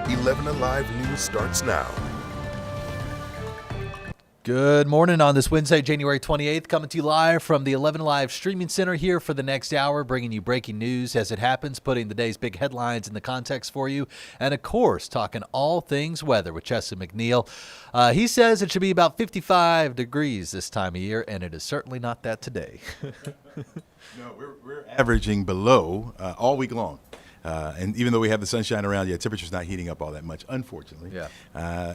11Alive News starts now. Good morning on this Wednesday, January 28th, coming to you live from the 11Alive Streaming Center here for the next hour, bringing you breaking news as it happens, putting the day's big headlines in the context for you, and of course, talking all things weather with Chesley McNeil. He says it should be about 55 degrees this time of year, and it is certainly not that today. No, we're averaging below all week long. And even though we have the sunshine around, temperature's not heating up all that much, unfortunately. Yeah.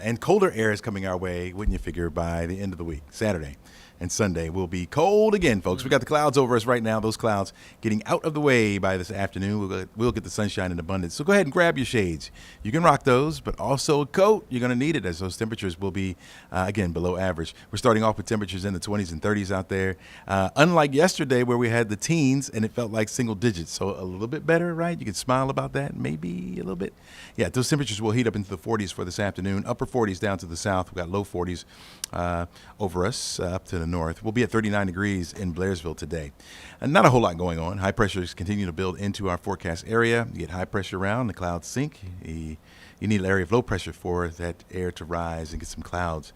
And colder air is coming our way, wouldn't you figure, by the end of the week. Saturday and Sunday will be cold again, folks. We got the clouds over us right now. Those clouds getting out of the way by this afternoon. We'll get the sunshine in abundance. So go ahead and grab your shades. You can rock those, but also a coat. You're going to need it as those temperatures will be, again, below average. We're starting off with temperatures in the 20s and 30s out there. Unlike yesterday where we had the teens and it felt like single digits. So a little bit better, right? You can smile about that, maybe a little bit. Yeah, those temperatures will heat up into the 40s for this afternoon. Upper 40s down to the south. We've got low 40s over us up to the north. We'll be at 39 degrees in Blairsville today. And not a whole lot going on. High pressures continue to build into our forecast area. You get high pressure around, the clouds sink. You need an area of low pressure for that air to rise and get some clouds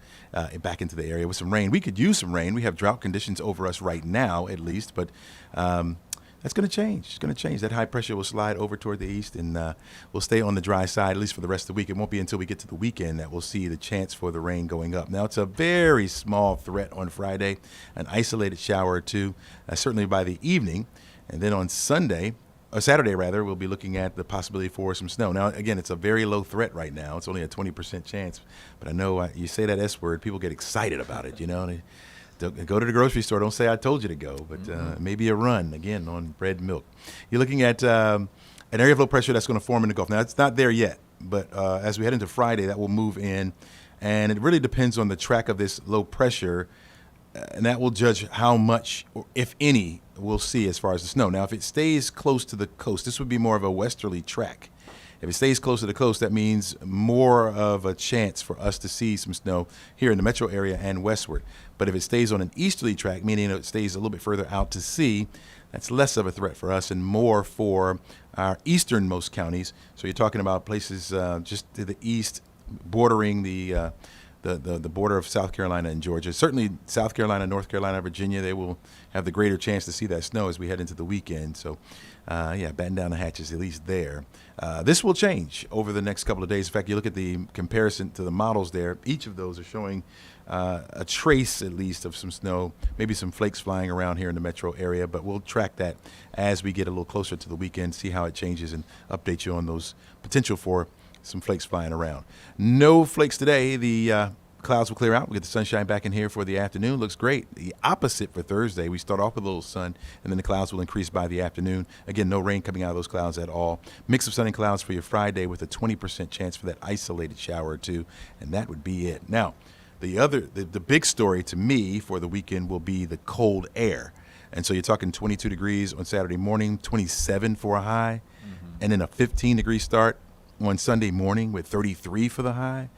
back into the area with some rain. We could use some rain. We have drought conditions over us right now, at least, but that's going to change. It's going to change. That high pressure will slide over toward the east, and we'll stay on the dry side, at least for the rest of the week. It won't be until we get to the weekend that we'll see the chance for the rain going up. Now, it's a very small threat on Friday, an isolated shower or two, certainly by the evening. And then on Saturday, we'll be looking at the possibility for some snow. Now, again, it's a very low threat right now. It's only a 20% chance. But I know you say that S word, people get excited about it, They go to the grocery store. Don't say I told you to go, but maybe a run, again, on bread and milk. You're looking at an area of low pressure that's going to form in the Gulf. Now, it's not there yet, but as we head into Friday, that will move in. And it really depends on the track of this low pressure, and that will judge how much, or if any, we'll see as far as the snow. Now, if it stays close to the coast, this would be more of a westerly track. If it stays close to the coast, that means more of a chance for us to see some snow here in the metro area and westward. But if it stays on an easterly track, meaning it stays a little bit further out to sea, that's less of a threat for us and more for our easternmost counties. So you're talking about places just to the east, bordering the border of South Carolina and Georgia. Certainly South Carolina, North Carolina, Virginia, they will have the greater chance to see that snow as we head into the weekend. So, batten down the hatches, at least there. This will change over the next couple of days. In fact, you look at the comparison to the models there. Each of those are showing a trace, at least, of some snow, maybe some flakes flying around here in the metro area. But we'll track that as we get a little closer to the weekend, see how it changes, and update you on those potential for some flakes flying around. No flakes today. The clouds will clear out. We'll get the sunshine back in here for the afternoon. Looks great. The opposite for Thursday. We start off with a little sun, and then the clouds will increase by the afternoon. Again, no rain coming out of those clouds at all. Mix of sun and clouds for your Friday with a 20% chance for that isolated shower or two, and that would be it. Now, the big story to me for the weekend will be the cold air. And so you're talking 22 degrees on Saturday morning, 27 for a high, and then a 15-degree start on Sunday morning with 33 for the high.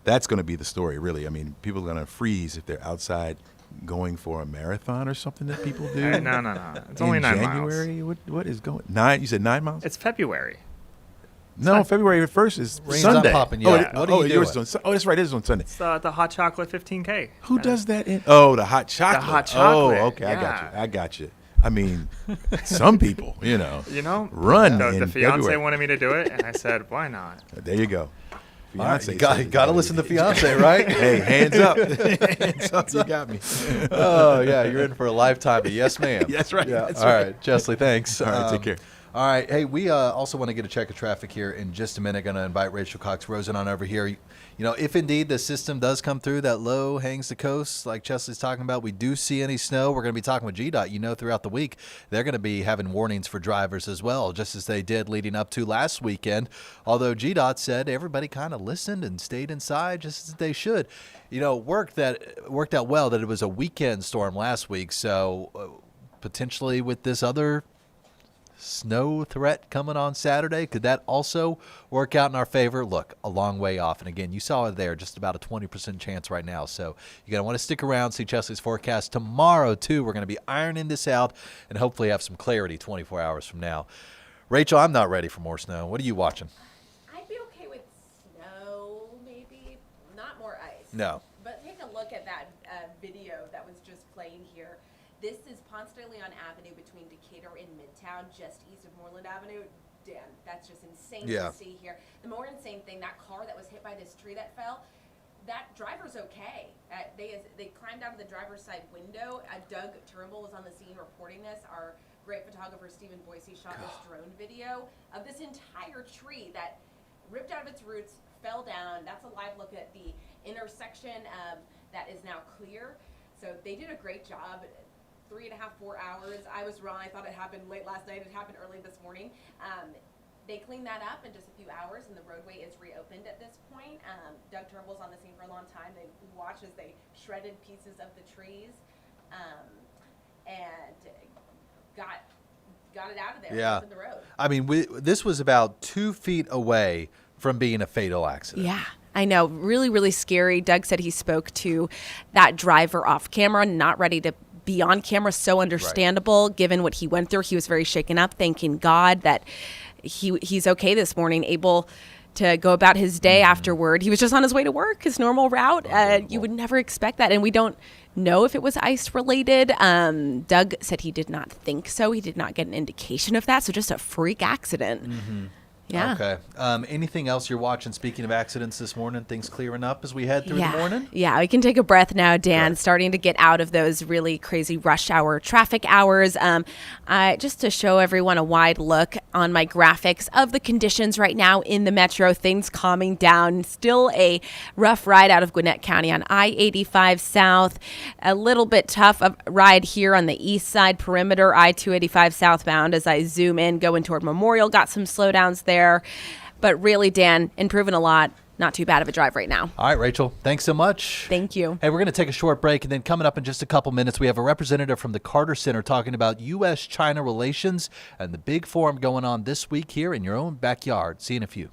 That's going to be the story, really. I mean, people are going to freeze if they're outside going for a marathon or something that people do. No. It's only 9 January? miles. What is going? 9? You said 9 miles? It's February. No, February 1st is Rain's Sunday. not popping yet. What are you doing? That's right. It is on Sunday. It's the hot chocolate 15K. Who does that? The hot chocolate. The hot chocolate. Oh, okay. Yeah. I got you. I mean, some people, run. The in fiance February. wanted me to do it, and I said, "Why not?" There you go. Fiance, got to listen to fiance, right? Hey, hands up. Hands up. You got me. Oh yeah, you're in for a lifetime of yes, ma'am. That's right. Yeah. That's All right. right, Chesley, thanks. All right, take care. All right. Hey, we also want to get a check of traffic here in just a minute. Going to invite Rachel Cox-Rosen on over here. If indeed the system does come through, that low hangs the coast, like Chesley's talking about, we do see any snow. We're going to be talking with GDOT. Throughout the week, they're going to be having warnings for drivers as well, just as they did leading up to last weekend. Although GDOT said everybody kind of listened and stayed inside just as they should. Worked out well that it was a weekend storm last week. So potentially with this other snow threat coming on Saturday, could that also work out in our favor? Look, a long way off. And again, you saw it there, just about a 20% chance right now. So you're going to want to stick around, see Chesley's forecast tomorrow, too. We're going to be ironing this out and hopefully have some clarity 24 hours from now. Rachel, I'm not ready for more snow. What are you watching? I'd be okay with No. But take a look at that video that was just playing here. This is Ponce de Leon Avenue between Decatur and Midtown, just east of Moreland Avenue. Dan, that's just insane to see here. The more insane thing, that car that was hit by this tree that fell, that driver's okay. They climbed out of the driver's side window. Doug Turnbull was on the scene reporting this. Our great photographer Stephen Boise shot this drone video of this entire tree that ripped out of its roots, fell down. That's a live look at the intersection that is now clear. So they did a great job. 3.5, 4 hours. I was wrong. I thought it happened late last night. It happened early this morning. They cleaned that up in just a few hours, and the roadway is reopened at this point. Doug Turnbull's on the scene for a long time. They watched as they shredded pieces of the trees and got it out of there. Yeah. Opened the road. I mean, this was about 2 feet away from being a fatal accident. Yeah, I know. Really, really scary. Doug said he spoke to that driver off camera, not ready to be on camera. So understandable, given what he went through. He was very shaken up, thanking God that he's okay this morning, able to go about his day afterward. He was just on his way to work, his normal route. You would never expect that. And we don't know if it was ice related. Doug said he did not think so. He did not get an indication of that. So just a freak accident. Mm-hmm. Yeah. Okay. Anything else you're watching? Speaking of accidents this morning, things clearing up as we head through the morning? Yeah, we can take a breath now, Dan. Starting to get out of those really crazy rush hour traffic hours. Just to show everyone a wide look on my graphics of the conditions right now in the metro, things calming down. Still a rough ride out of Gwinnett County on I-85 South. A little bit tough ride here on the east side perimeter, I-285 southbound as I zoom in, going toward Memorial. Got some slowdowns there. But really, Dan, improving a lot. Not too bad of a drive right now. All right, Rachel, thanks so much. Thank you. Hey, we're going to take a short break, and then coming up in just a couple minutes, we have a representative from the Carter Center talking about U.S.-China relations and the big forum going on this week here in your own backyard. See you in a few.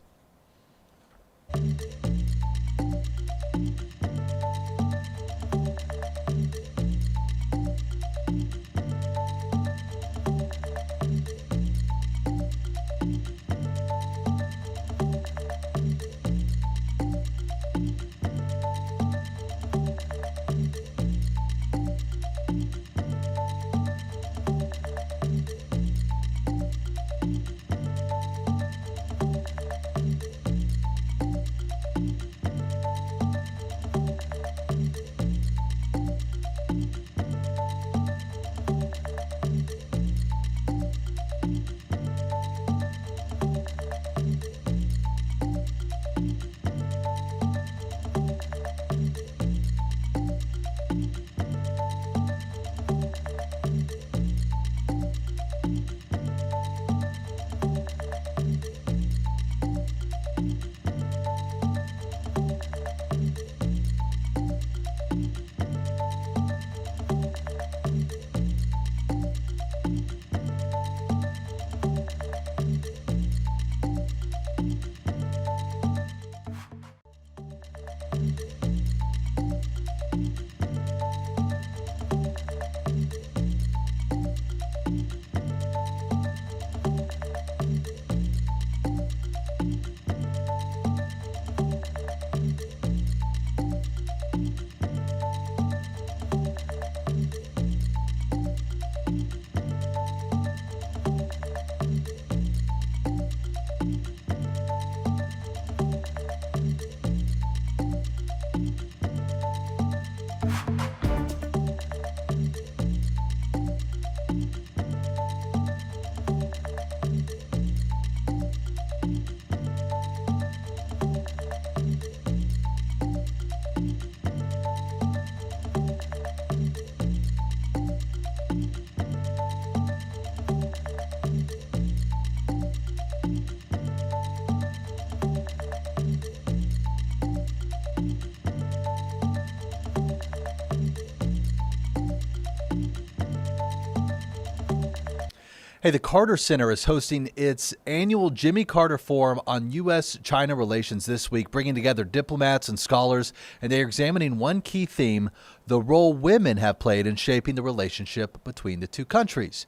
Hey, the Carter Center is hosting its annual Jimmy Carter Forum on U.S.-China relations this week, bringing together diplomats and scholars, and they are examining one key theme, the role women have played in shaping the relationship between the two countries.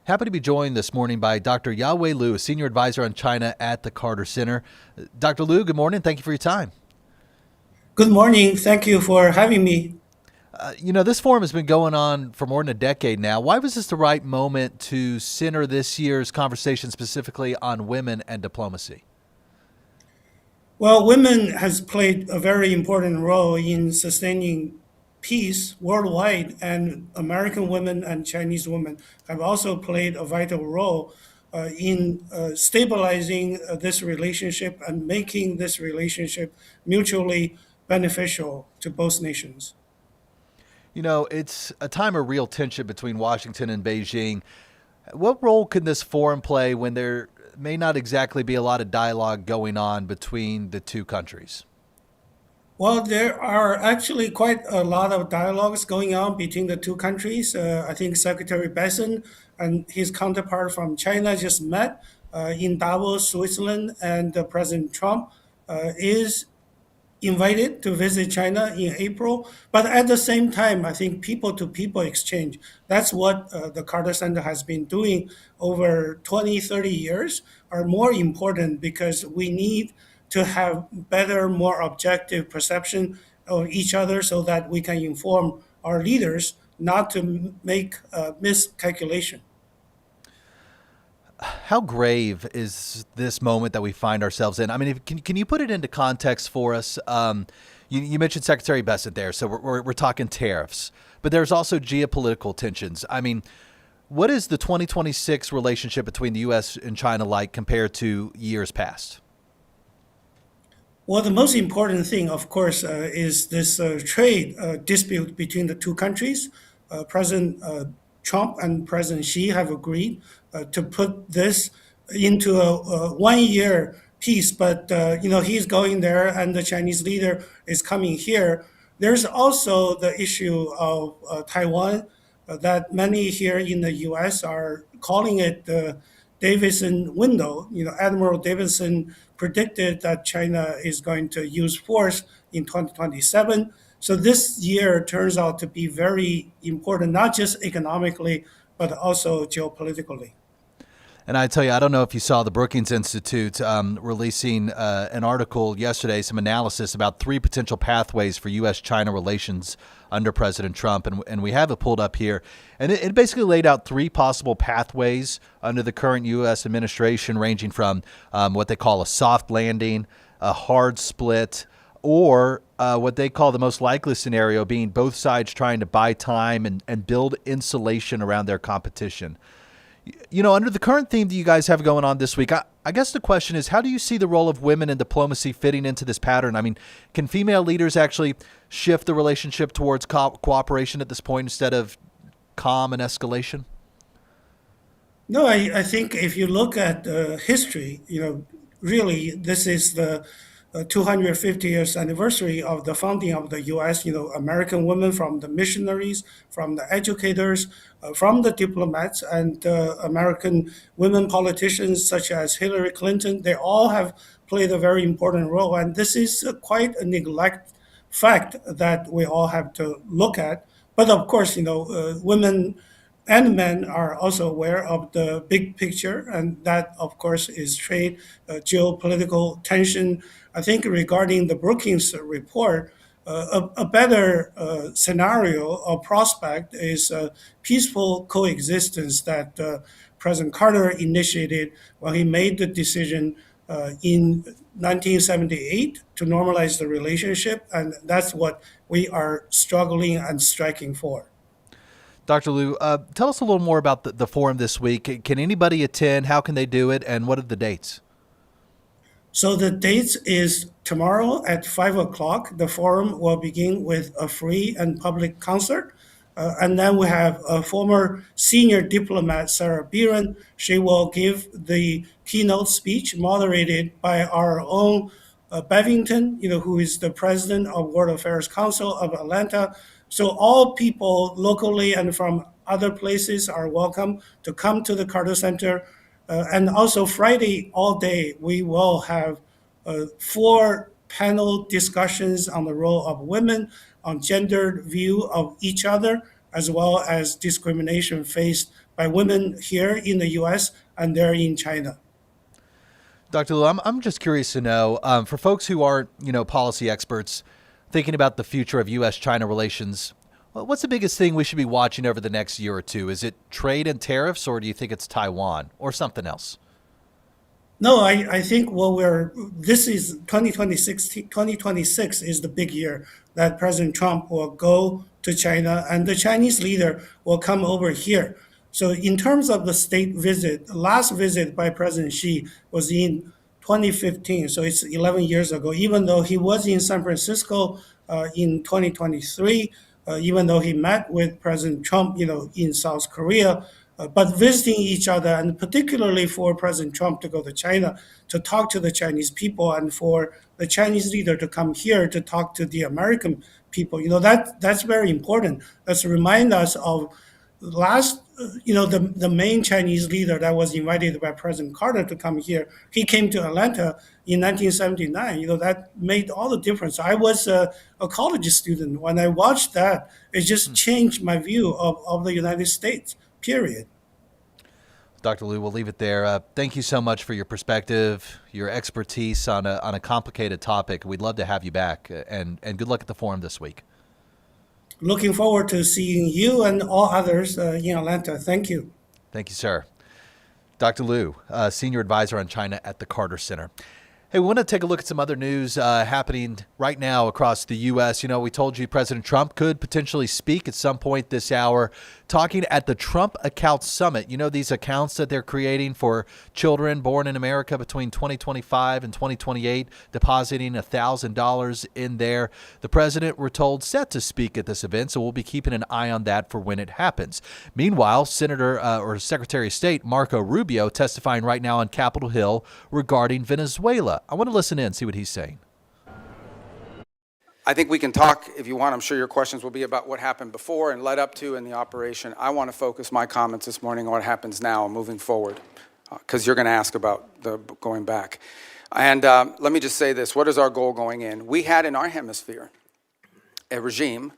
Happy to be joined this morning by Dr. Yawei Liu, a senior advisor on China at the Carter Center. Dr. Liu, good morning. Thank you for your time. Good morning. Thank you for having me. This forum has been going on for more than a decade now. Why was this the right moment to center this year's conversation specifically on women and diplomacy? Well, women has played a very important role in sustaining peace worldwide, and American women and Chinese women have also played a vital role in stabilizing this relationship and making this relationship mutually beneficial to both nations. It's a time of real tension between Washington and Beijing. What role can this forum play when there may not exactly be a lot of dialogue going on between the two countries? Well, there are actually quite a lot of dialogues going on between the two countries. I think Secretary Besson and his counterpart from China just met in Davos, Switzerland, and President Trump is invited to visit China in April. But at the same time, I think people to people exchange, that's what the Carter Center has been doing over 20, 30 years, are more important because we need to have better, more objective perception of each other so that we can inform our leaders not to make miscalculation. How grave is this moment that we find ourselves in? I mean, can you put it into context for us? You mentioned Secretary Bessent there, so we're talking tariffs, but there's also geopolitical tensions. I mean, what is the 2026 relationship between the U.S. and China like compared to years past? Well, the most important thing, of course, is this trade dispute between the two countries. President Trump and President Xi have agreed to put this into a one-year peace, but he's going there, and the Chinese leader is coming here. There's also the issue of Taiwan that many here in the U.S. are calling it the Davidson window. Admiral Davidson predicted that China is going to use force in 2027. So this year turns out to be very important, not just economically, but also geopolitically. And I tell you, I don't know if you saw the Brookings Institute releasing an article yesterday, some analysis about 3 potential pathways for U.S.-China relations under President Trump. And we have it pulled up here. And it basically laid out 3 possible pathways under the current U.S. administration, ranging from what they call a soft landing, a hard split, or what they call the most likely scenario being both sides trying to buy time and build insulation around their competition. Under the current theme that you guys have going on this week, I guess the question is, how do you see the role of women in diplomacy fitting into this pattern? I mean, can female leaders actually shift the relationship towards cooperation at this point instead of calm and escalation? No, I think if you look at history, really this is the 250th anniversary of the founding of the U.S. American women, from the missionaries, from the educators, from the diplomats, and American women politicians such as Hillary Clinton, they all have played a very important role. And this is quite a neglect fact that we all have to look at. But of course, women and men are also aware of the big picture, and that, of course, is trade, geopolitical tension. I think regarding the Brookings report, a better scenario or prospect is peaceful coexistence that President Carter initiated when he made the decision in 1978 to normalize the relationship, and that's what we are struggling and striking for. Dr. Liu, tell us a little more about the forum this week. Can anybody attend? How can they do it? And what are the dates? So the dates is tomorrow at 5 o'clock. The forum will begin with a free and public concert. And then we have a former senior diplomat, Sarah Biren. She will give the keynote speech moderated by our own Bevington, who is the president of World Affairs Council of Atlanta. So all people locally and from other places are welcome to come to the Carter Center. And also Friday all day, we will have 4 panel discussions on the role of women, on gendered view of each other, as well as discrimination faced by women here in the U.S. and there in China. Dr. Liu, I'm just curious to know, for folks who aren't, policy experts, thinking about the future of U.S.-China relations, what's the biggest thing we should be watching over the next year or two? Is it trade and tariffs, or do you think it's Taiwan or something else? No, I think this is 2026 is the big year that President Trump will go to China and the Chinese leader will come over here. So in terms of the state visit, the last visit by President Xi was in 2015, so it's 11 years ago, even though he was in San Francisco in 2023, even though he met with President Trump, in South Korea, but visiting each other, and particularly for President Trump to go to China to talk to the Chinese people, and for the Chinese leader to come here to talk to the American people, that's very important. Let's remind us of last, the main Chinese leader that was invited by President Carter to come here. He came to Atlanta in 1979. That made all the difference. I was a college student when I watched that. It just changed my view of the United States. Period. Dr. Liu, we'll leave it there. Thank you so much for your perspective, your expertise on a complicated topic. We'd love to have you back, and good luck at the forum this week. Looking forward to seeing you and all others in Atlanta. Thank you. Thank you, sir. Dr. Liu, Senior Advisor on China at the Carter Center. Hey, we want to take a look at some other news happening right now across the U.S. We told you President Trump could potentially speak at some point this hour, talking at the Trump Account Summit. These accounts that they're creating for children born in America between 2025 and 2028, depositing $1,000 in there. The president, we're told, set to speak at this event, so we'll be keeping an eye on that for when it happens. Meanwhile, Secretary of State Marco Rubio testifying right now on Capitol Hill regarding Venezuela. I want to listen in, see what he's saying. I think we can talk, if you want. I'm sure your questions will be about what happened before and led up to in the operation. I want to focus my comments this morning on what happens now and moving forward, because you're going to ask about the going back. And let me just say this. What is our goal going in? We had in our hemisphere a regime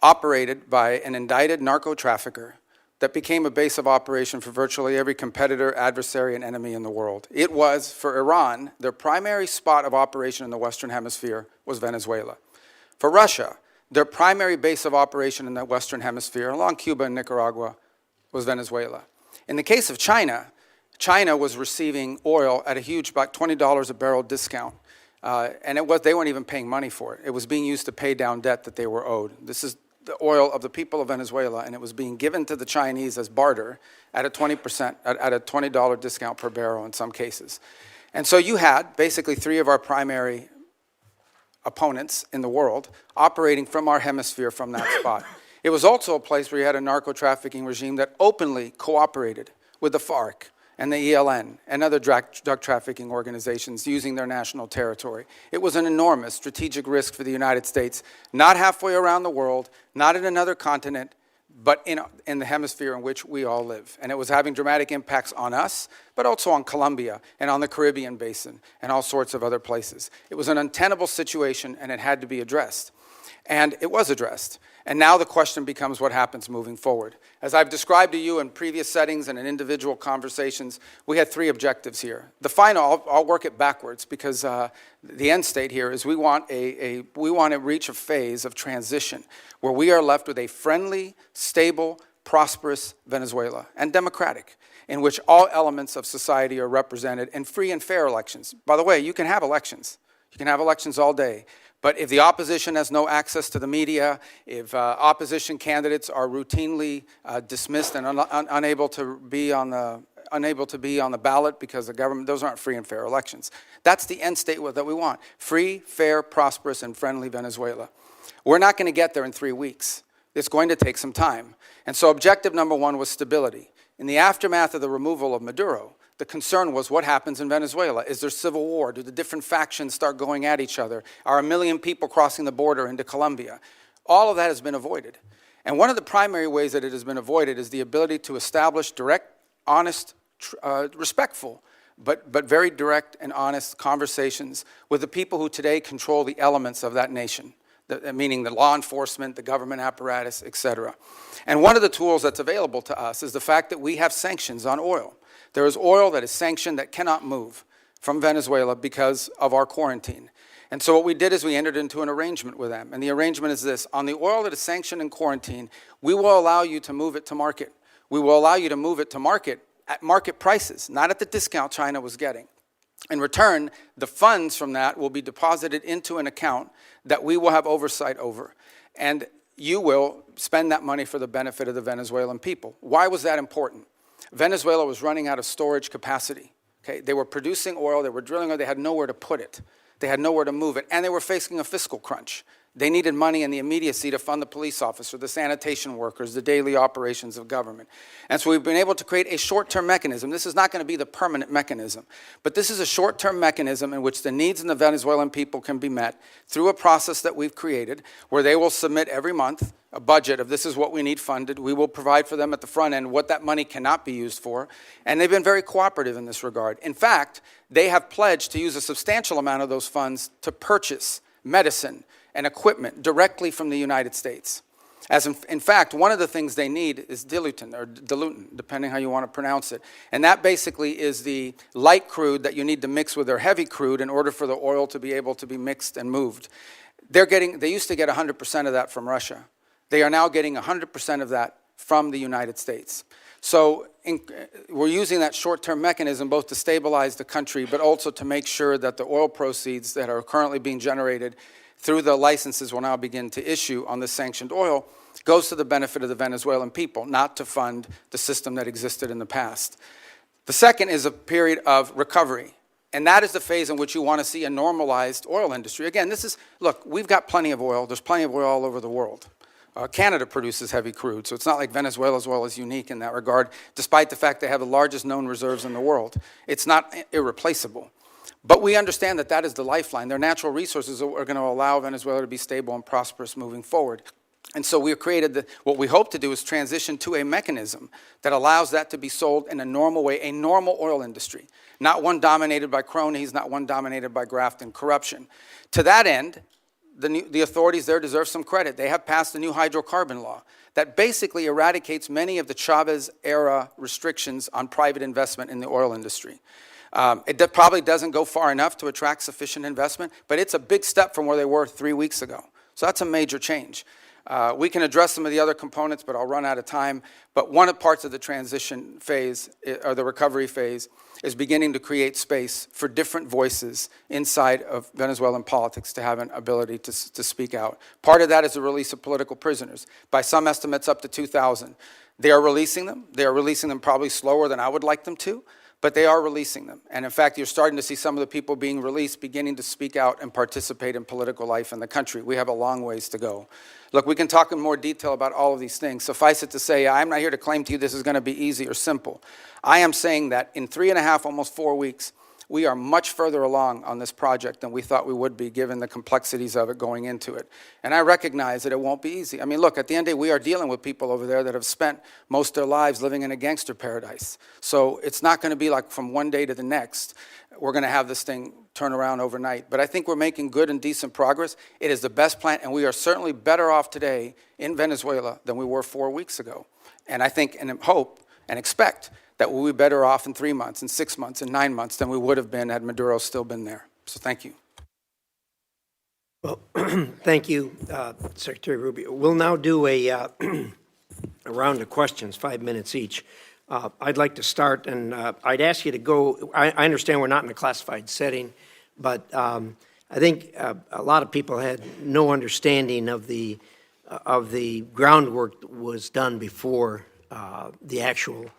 operated by an indicted narco-trafficker that became a base of operation for virtually every competitor, adversary, and enemy in the world. It was, for Iran, their primary spot of operation in the Western Hemisphere was Venezuela. For Russia, their primary base of operation in the Western Hemisphere, along Cuba and Nicaragua, was Venezuela. In the case of China, China was receiving oil at a huge, about $20 a barrel discount. And they weren't even paying money for it. It was being used to pay down debt that they were owed. This is the oil of the people of Venezuela, and it was being given to the Chinese as barter at a 20%, at a $20 discount per barrel in some cases. And so you had basically three of our primary opponents in the world operating from our hemisphere from that spot. It was also a place where you had a narco-trafficking regime that openly cooperated with the FARC and the ELN and other drug trafficking organizations using their national territory. It was an enormous strategic risk for the United States, not halfway around the world, not in another continent, but in the hemisphere in which we all live. And it was having dramatic impacts on us, but also on Colombia and on the Caribbean basin and all sorts of other places. It was an untenable situation, and it had to be addressed. And it was addressed. And now the question becomes what happens moving forward. As I've described to you in previous settings and in individual conversations, we had three objectives here. The final, I'll work it backwards, because the end state here is we want to reach a phase of transition where we are left with a friendly, stable, prosperous Venezuela, and democratic, in which all elements of society are represented, and free and fair elections. By the way, you can have elections. You can have elections all day. But if the opposition has no access to the media, if opposition candidates are routinely dismissed and unable to be on the ballot because the government, those aren't free and fair elections. That's the end state that we want. Free, fair, prosperous, and friendly Venezuela. We're not going to get there in 3 weeks. It's going to take some time. And so objective number one was stability. In the aftermath of the removal of Maduro, the concern was what happens in Venezuela. Is there civil war? Do the different factions start going at each other? Are 1 million people crossing the border into Colombia? All of that has been avoided. And one of the primary ways that it has been avoided is the ability to establish direct, honest, respectful, but very direct and honest conversations with the people who today control the elements of that nation, meaning the law enforcement, the government apparatus, etc. And one of the tools that's available to us is the fact that we have sanctions on oil. There is oil that is sanctioned that cannot move. from Venezuela because of our quarantine. And so what we did is we entered into an arrangement with them. And the arrangement is this: on the oil that is sanctioned in quarantine, we will allow you to move it to market. We will allow you to move it to market at market prices, not at the discount China was getting. In return, the funds from that will be deposited into an account that we will have oversight over. And you will spend that money for the benefit of the Venezuelan people. Why was that important? Venezuela was running out of storage capacity. Okay? They were producing oil, they were drilling oil, they had nowhere to put it. They had nowhere to move it, and they were facing a fiscal crunch. They needed money in the immediacy to fund the police officer, the sanitation workers, the daily operations of government. And so we've been able to create a short-term mechanism. This is not going to be the permanent mechanism, but this is a short-term mechanism in which the needs of the Venezuelan people can be met through a process that we've created, where they will submit every month a budget of this is what we need funded. We will provide for them at the front end what that money cannot be used for. And they've been very cooperative in this regard. In fact, they have pledged to use a substantial amount of those funds to purchase medicine and equipment directly from the United States. As in fact, one of the things they need is diluent, depending how you want to pronounce it. And that basically is the light crude that you need to mix with their heavy crude in order for the oil to be able to be mixed and moved. They used to get 100% of that from Russia. They are now getting 100% of that from the United States. So we're using that short-term mechanism both to stabilize the country, but also to make sure that the oil proceeds that are currently being generated through the licenses we'll now begin to issue on the sanctioned oil goes to the benefit of the Venezuelan people, not to fund the system that existed in the past. The second is a period of recovery. And that is the phase in which you want to see a normalized oil industry. Again, look, we've got plenty of oil. There's plenty of oil all over the world. Canada produces heavy crude, so it's not like Venezuela's oil is unique in that regard, despite the fact they have the largest known reserves in the world. It's not irreplaceable. But we understand that that is the lifeline. Their natural resources are going to allow Venezuela to be stable and prosperous moving forward. And so we have created what we hope to do is transition to a mechanism that allows that to be sold in a normal way, a normal oil industry, not one dominated by cronies, not one dominated by graft and corruption. To that end, the authorities there deserve some credit. They have passed a new hydrocarbon law that basically eradicates many of the Chavez-era restrictions on private investment in the oil industry. It probably doesn't go far enough to attract sufficient investment, but it's a big step from where they were 3 weeks ago. So that's a major change. We can address some of the other components, but I'll run out of time. But one of the parts of the transition phase, or the recovery phase, is beginning to create space for different voices inside of Venezuelan politics to have an ability to speak out. Part of that is the release of political prisoners. By some estimates, up to 2,000. They are releasing them. They are releasing them probably slower than I would like them to, but they are releasing them. And in fact, you're starting to see some of the people being released beginning to speak out and participate in political life in the country. We have a long ways to go. Look, we can talk in more detail about all of these things. Suffice it to say, I'm not here to claim to you this is going to be easy or simple. I am saying that in 3.5, almost 4 weeks, we are much further along on this project than we thought we would be, given the complexities of it going into it. And I recognize that it won't be easy. I mean, look, at the end of the day, we are dealing with people over there that have spent most of their lives living in a gangster paradise. So it's not going to be like from one day to the next, we're going to have this thing turn around overnight. But I think we're making good and decent progress. It is the best plan, and we are certainly better off today in Venezuela than we were 4 weeks ago. And I think and hope and expect that we'll be better off in 3 months, in 6 months, in 9 months than we would have been had Maduro still been there. So thank you. Well, thank you, Secretary Rubio. We'll now do a round of questions, 5 minutes each. I'd like to start, and I'd ask you to go. I understand we're not in a classified setting, but I think a lot of people had no understanding of the groundwork that was done before the actual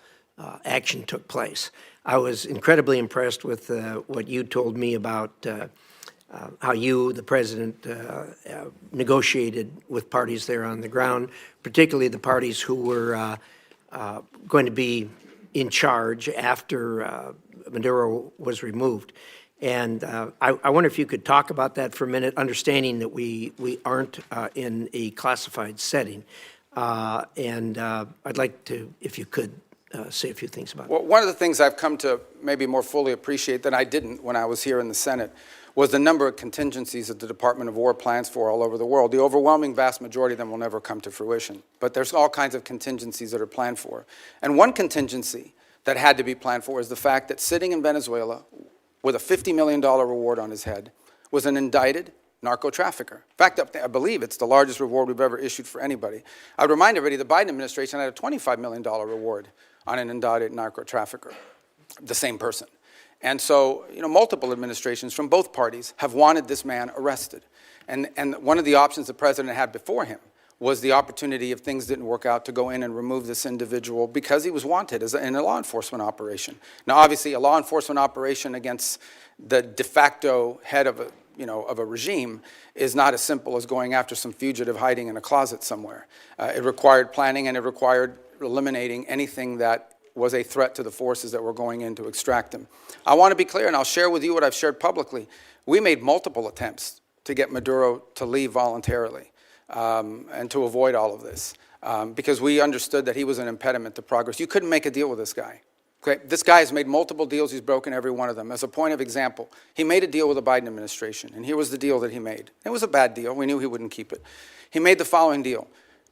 action took place. I was incredibly impressed with what you told me about how you, the president, negotiated with parties there on the ground, particularly the parties who were going to be in charge after Maduro was removed. And I wonder if you could talk about that for a minute, understanding that we aren't in a classified setting. And I'd like to, if you could, say a few things about it. Well, one of the things I've come to maybe more fully appreciate than I didn't when I was here in the Senate was the number of contingencies that the Department of War plans for all over the world. The overwhelming vast majority of them will never come to fruition. But there's all kinds of contingencies that are planned for. And one contingency that had to be planned for is the fact that sitting in Venezuela with a $50 million reward on his head was an indicted narco-trafficker. In fact, I believe it's the largest reward we've ever issued for anybody. I would remind everybody the Biden administration had a $25 million reward on an indicted narco-trafficker, the same person. And so, multiple administrations from both parties have wanted this man arrested. And one of the options the president had before him was the opportunity, if things didn't work out, to go in and remove this individual because he was wanted in a law enforcement operation. Now, obviously, a law enforcement operation against the de facto head of a regime is not as simple as going after some fugitive hiding in a closet somewhere. It required planning, and it required eliminating anything that was a threat to the forces that were going in to extract him. I want to be clear, and I'll share with you what I've shared publicly. We made multiple attempts to get Maduro to leave voluntarily and to avoid all of this because we understood that he was an impediment to progress. You couldn't make a deal with this guy. Okay? This guy has made multiple deals. He's broken every one of them. As a point of example, he made a deal with the Biden administration, and here was the deal that he made. It was a bad deal. We knew he wouldn't keep it. He made the following deal.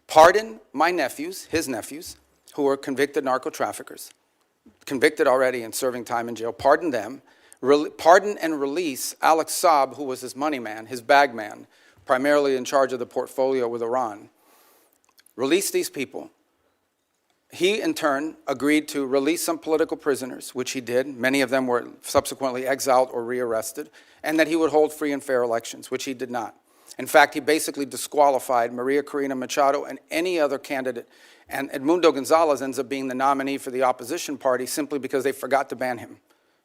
Pardon my nephews, his nephews, who were convicted narco-traffickers, convicted already and serving time in jail. Pardon them. Pardon and release Alex Saab, who was his money man, his bag man, primarily in charge of the portfolio with Iran. Release these people. He, in turn, agreed to release some political prisoners, which he did. Many of them were subsequently exiled or rearrested, and that he would hold free and fair elections, which he did not. In fact, he basically disqualified Maria Corina Machado and any other candidate, and Edmundo Gonzalez ends up being the nominee for the opposition party simply because they forgot to ban him,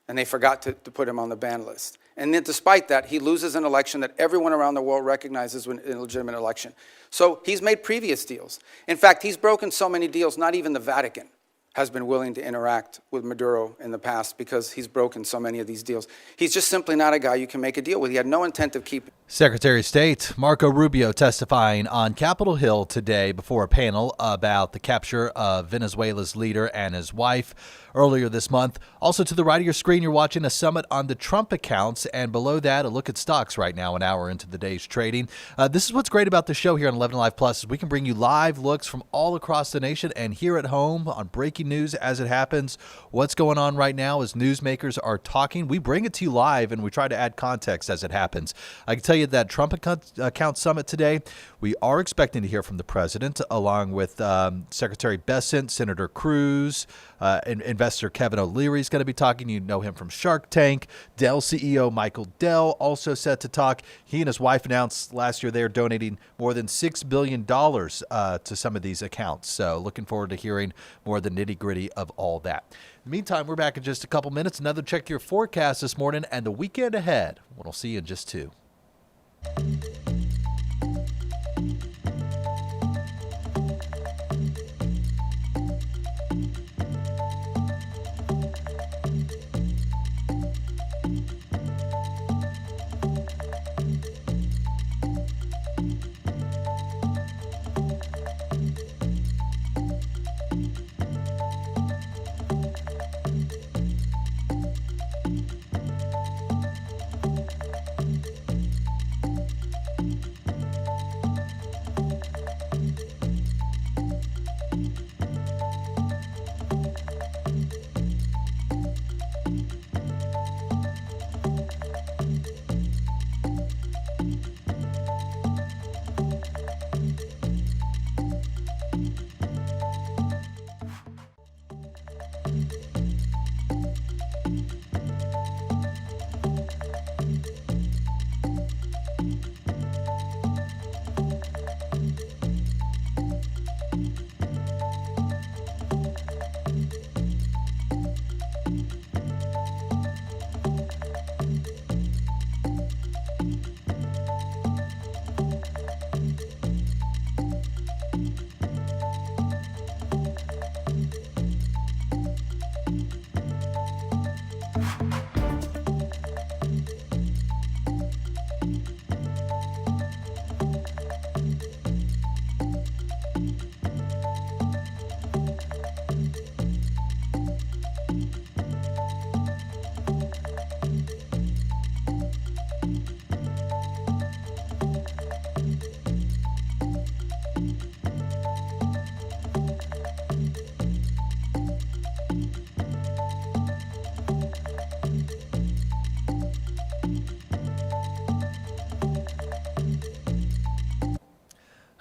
and they forgot to put him on the ban list. And then despite that, he loses an election that everyone around the world recognizes an illegitimate election. So he's made previous deals. In fact, he's broken so many deals, not even the Vatican has been willing to interact with Maduro in the past because he's broken so many of these deals. He's just simply not a guy you can make a deal with. He had no intent of keeping. Secretary of State Marco Rubio testifying on Capitol Hill today before a panel about the capture of Venezuela's leader and his wife earlier this month. Also to the right of your screen, you're watching a summit on the Trump accounts, and below that, a look at stocks right now, an hour into the day's trading. This is what's great about the show here on 11Alive Plus is we can bring you live looks from all across the nation and here at home on breaking news as it happens. What's going on right now as newsmakers are talking. We bring it to you live, and we try to add context as it happens. I can tell you that Trump account summit today, we are expecting to hear from the president along with Secretary Bessent, Senator Cruz, investor Kevin O'Leary is going to be talking. You know him from Shark Tank. Dell CEO Michael Dell also set to talk. He and his wife announced last year they're donating more than $6 billion to some of these accounts. So looking forward to hearing more of the nitty-gritty of all that. In the meantime, we're back in just a couple minutes. Another check your forecast this morning and the weekend ahead. We'll see you in just two.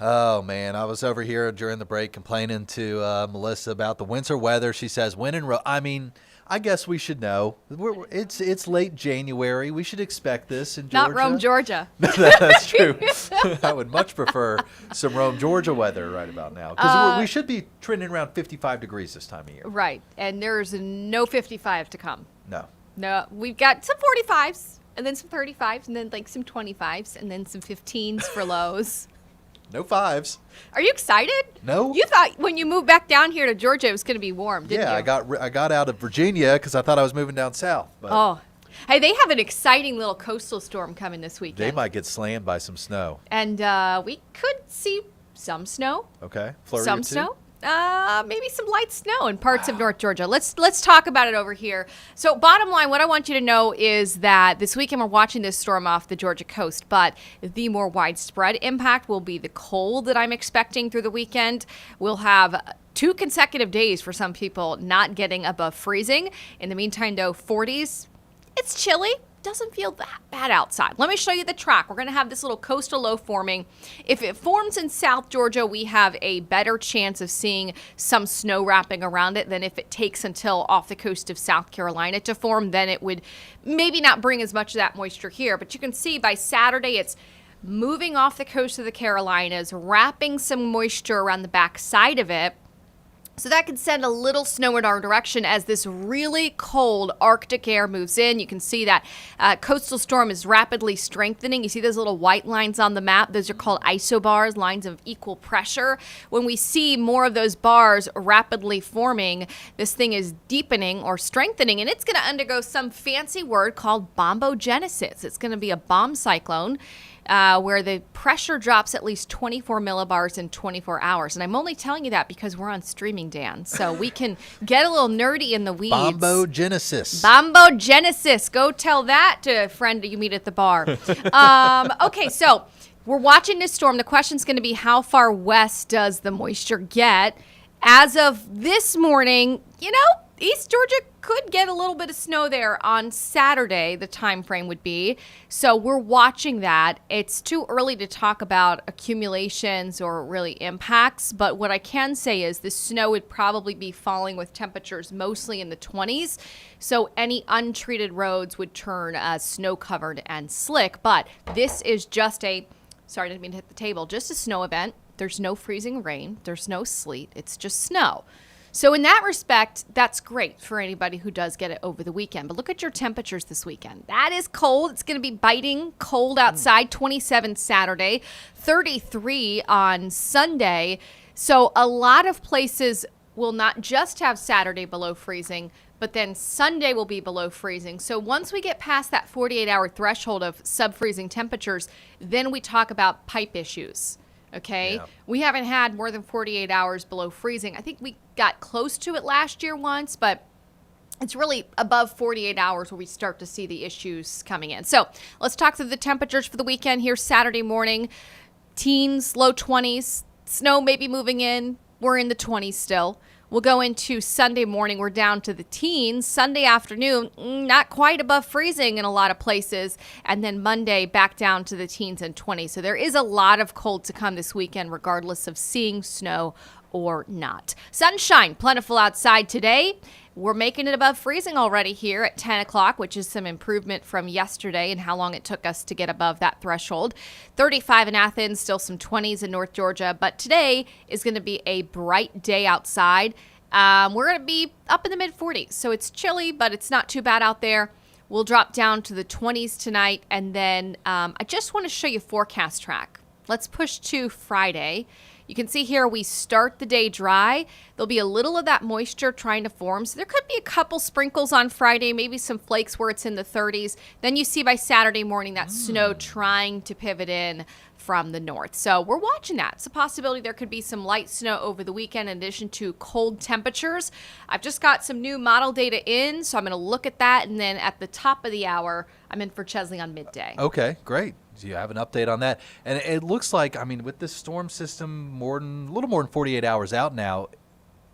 Oh, man. I was over here during the break complaining to Melissa about the winter weather. She says, when in I mean, I guess we should know. It's late January. We should expect this in Georgia. Not Rome, Georgia. That's true. I would much prefer some Rome, Georgia weather right about now. Because we should be trending around 55 degrees this time of year. Right. And there's no 55 to come. No. We've got some 45s and then some 35s and then like some 25s and then some 15s for lows. No 5s. Are you excited? No. You thought when you moved back down here to Georgia it was going to be warm, didn't you? Yeah, I got out of Virginia because I thought I was moving down south. But Oh. Hey, they have an exciting little coastal storm coming this weekend. they might get slammed by some snow. And we could see some snow. Okay. Flurry or Some two? snow. Maybe some light snow in parts of North Georgia. Let's talk about it over here. So bottom line, what I want you to know is that this weekend we're watching this storm off the Georgia coast, but the more widespread impact will be the cold that I'm expecting through the weekend. We'll have 2 consecutive days for some people not getting above freezing. In the meantime, though, 40s. It's chilly. Doesn't feel that bad outside. Let me show you the track. We're going to have this little coastal low forming. If it forms in South Georgia, we have a better chance of seeing some snow wrapping around it than if it takes until off the coast of South Carolina to form. Then it would maybe not bring as much of that moisture here. But you can see by Saturday, it's moving off the coast of the Carolinas, wrapping some moisture around the back side of it. So that could send a little snow in our direction as this really cold Arctic air moves in. You can see that coastal storm is rapidly strengthening. You see those little white lines on the map? Those are called isobars, lines of equal pressure. When we see more of those bars rapidly forming, this thing is deepening or strengthening, and it's going to undergo some fancy word called bombogenesis. It's going to be a bomb cyclone. Where the pressure drops at least 24 millibars in 24 hours. And I'm only telling you that because we're on streaming, Dan. So we can get a little nerdy in the weeds. Bombogenesis. Bombogenesis. Go tell that to a friend that you meet at the bar. Okay, so we're watching this storm. The question's going to be, how far west does the moisture get? As of this morning, East Georgia could get a little bit of snow there on Saturday, the time frame would be. So we're watching that. It's too early to talk about accumulations or really impacts, but what I can say is the snow would probably be falling with temperatures mostly in the 20s. So any untreated roads would turn snow-covered and slick. But this is just sorry, I didn't mean to hit the table, just a snow event. There's no freezing rain. There's no sleet. It's just snow. So in that respect, that's great for anybody who does get it over the weekend. But look at your temperatures this weekend. That is cold. It's going to be biting cold outside. 27 Saturday, 33 on Sunday. So a lot of places will not just have Saturday below freezing, but then Sunday will be below freezing. So once we get past that 48-hour threshold of sub-freezing temperatures, then we talk about pipe issues. Okay, yeah. We haven't had more than 48 hours below freezing. I think we got close to it last year once, but it's really above 48 hours where we start to see the issues coming in. So let's talk through the temperatures for the weekend here. Saturday morning, teens, low 20s, snow maybe moving in. We're in the 20s still. We'll go into Sunday morning. We're down to the teens. Sunday afternoon, not quite above freezing in a lot of places. And then Monday, back down to the teens and 20s. So there is a lot of cold to come this weekend, regardless of seeing snow or not. Sunshine, plentiful outside today. We're making it above freezing already here at 10 o'clock, which is some improvement from yesterday and how long it took us to get above that threshold. 35 in Athens, still some 20s in North Georgia. But today is going to be a bright day outside. We're going to be up in the mid-40s. So it's chilly, but it's not too bad out there. We'll drop down to the 20s tonight. And then I just want to show you forecast track. Let's push to Friday. You can see here we start the day dry. There'll be a little of that moisture trying to form. So there could be a couple sprinkles on Friday, maybe some flakes where it's in the 30s. Then you see by Saturday morning that snow trying to pivot in from the north. So we're watching that. It's a possibility there could be some light snow over the weekend in addition to cold temperatures. I've just got some new model data in, so I'm going to look at that. And then at the top of the hour, I'm in for Chesley on midday. Okay, great. Do you have an update on that? And it looks like, with this storm system a little more than 48 hours out now,